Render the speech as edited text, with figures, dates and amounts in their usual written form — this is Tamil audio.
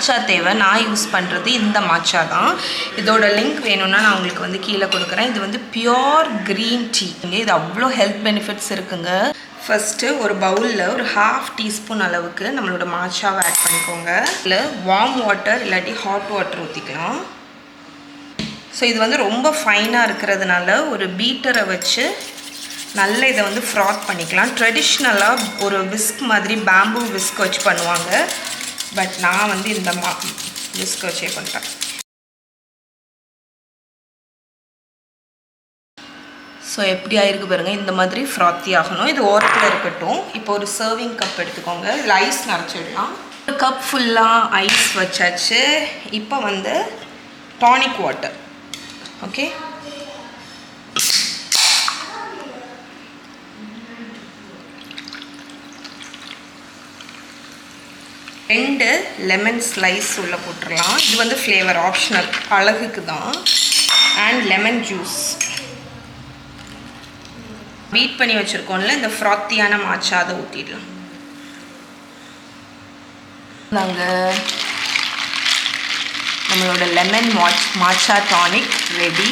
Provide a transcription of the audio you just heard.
மாச்சா தேவை. நான் யூஸ் பண்ணுறது இந்த மாச்சா தான். இதோட லிங்க் வேணும்னா நான் உங்களுக்கு வந்து கீழே கொடுக்குறேன். இது வந்து பியோர் க்ரீன் டீ. இது அவ்வளோ ஹெல்த் பெனிஃபிட்ஸ் இருக்குங்க. ஃபஸ்ட்டு ஒரு பவுலில் ஒரு 1/2 டீஸ்பூன் அளவுக்கு நம்மளோட மாச்சாவை ஆட் பண்ணிக்கோங்க. இல்லை வார்ம் வாட்டர் இல்லாட்டி ஹாட் வாட்டர் ஊற்றிக்கலாம். ஸோ இது வந்து ரொம்ப ஃபைனாக இருக்கிறதுனால ஒரு பீட்டரை வச்சு நல்ல இதை வந்து ஃப்ராத் பண்ணிக்கலாம். ட்ரெடிஷ்னலாக ஒரு விஸ்க் மாதிரி பேம்பூ விஸ்க் வச்சு பண்ணுவாங்க. பட் நான் வந்து இந்த விஸ்க் வச்சே பண்ணிட்டேன். ஸோ எப்படி ஆயிருக்கு பாருங்கள். இந்த மாதிரி ஃப்ராத்தி ஆகணும். இது ஓரத்தில் இருக்கட்டும். இப்போ ஒரு சர்விங் கப் எடுத்துக்கோங்க. இதில் ஐஸ் நிறச்சிடலாம். ஒரு கப் ஃபுல்லாக ஐஸ் வச்சாச்சு. இப்போ வந்து டானிக் வாட்டர். ஓகே, ரெண்டு லெமன் ஸ்லைஸ் உள்ளே போட்டுடலாம். இது வந்து ஃப்ளேவர் ஆப்ஷனல், அழகுக்கு தான். அண்ட் லெமன் ஜூஸ் பீட் பண்ணி வச்சுருக்கோம்ல, இந்த ஃப்ராத்தியான மாச்சா அதை ஊற்றிடலாம். நாங்கள் நம்மளோட லெமன் மாச்சா டானிக் ரெடி.